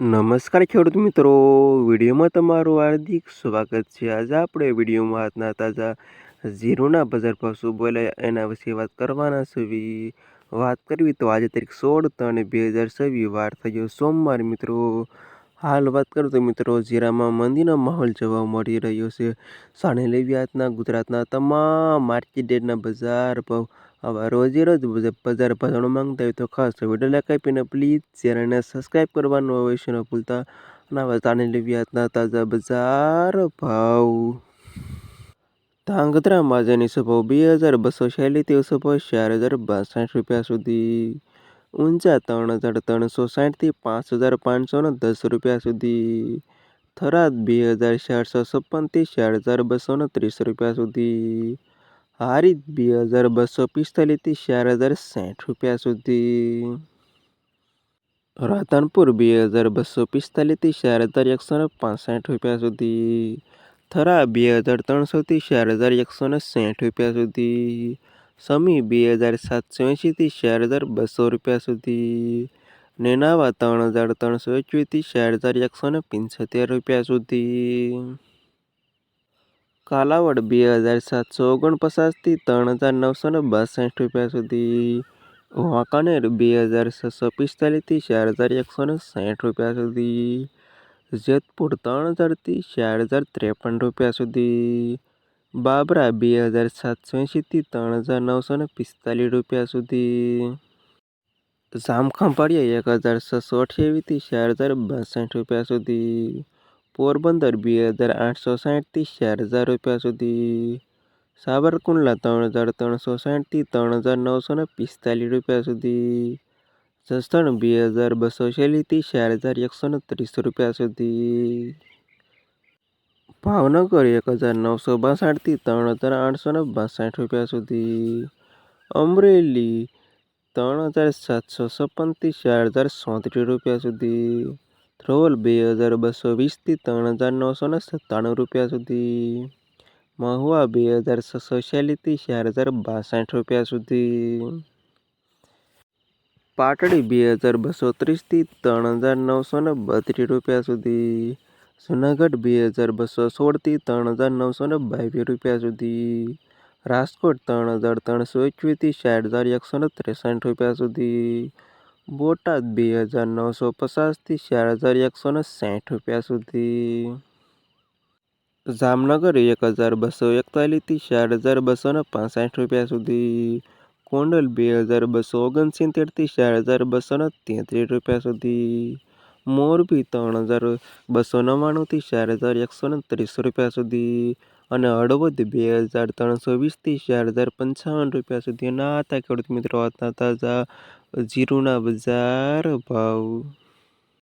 નમસ્કાર ખેડૂત મિત્રો, વિડીયોમાં તમારું હાર્દિક સ્વાગત છે। આજે આપણે વિડીયોમાં આજના તાજા જીરુના બજાર ભાવ શું બોલ્યા એના વિશે વાત કરવાના છે। વાત કરવી તો આજે તારીખ 16/3/2024 વાર થયો સોમવાર મિત્રો। હાલ વાત કરું તો મિત્રો જીરામાં મંદીનો માહોલ જોવા મળી રહ્યો છે। સાણે લેવી આજના ગુજરાતના તમામ માર્કેટના બજાર ભાવ આવા રોજે રોજ બજાર ભાવ જાણવા માંગતા હોય તો ખાસ વિડીયો લાઈક આપીને પ્લીઝ ચેનલને સબસ્ક્રાઈબ કરવાનું અવશ્ય ન ભૂલતા। અને હવે જાણી લેવી આજના તાજા બજાર ભાવ। ધાંગધ્રા માર્કેટની ભાવ 2246 ભાવ 4062 સુધી। ઊંઝા 3360 થી 5510 રૂપિયા સુધી। થરાદ 2456 થી 4230 રૂપિયા સુધી। હારીજ 2245 થી 4060 રૂપિયા સુધી। રાધનપુર 2245 થી 4165 રૂપિયા સુધી। થરા 2300 થી 4160 રૂપિયા સુધી। સમી 2780 થી 4200 રૂપિયા સુધી। નેનાવા 3321 થી 4175 રૂપિયા સુધી। કાલાવડ 2749 થી 3962 રૂપિયા સુધી। વાંકાનેર 2645 થી 4160 રૂપિયા સુધી। જેતપુર 3000 થી 4053 રૂપિયા સુધી। બાબરા 2780 થી 3945 રૂપિયા સુધી। જામખંભાળિયા 1628 થી 4062 રૂપિયા સુધી। પોરબંદર 2860 થી 4000 રૂપિયા સુધી। સાબરકુંડલા 3360 થી 3945 રૂપિયા સુધી। જસદણ 2246 થી 4130 રૂપિયા સુધી। ભાવનગર 1962 થી 3862 રૂપિયા સુધી। અમરેલી 3756 થી 4034 રૂપિયા સુધી। ધ્રોલ 2220 થી 3997 રૂપિયા સુધી। મહુવા 2646 થી 4062 રૂપિયા સુધી। પાટડી 2230 થી 3932 રૂપિયા સુધી। જુનાગઢ 2216 થી 3922 રૂપિયા સુધી। રાજકોટ 3321 થી 4163 રૂપિયા સુધી। બોટાદ 2950 થી 4160 રૂપિયા સુધી। જામનગર 1241 થી 4265 રૂપિયા સુધી। ગોંડલ 2269 થી 4233 રૂપિયા સુધી। મોરબી 3299 થી 4130 રૂપિયા સુધી। અને હળવદ 2320 થી 4055 રૂપિયા સુધી। ના હતા ખેડૂત મિત્રો આજના તાજા જીરુના બજાર ભાવ।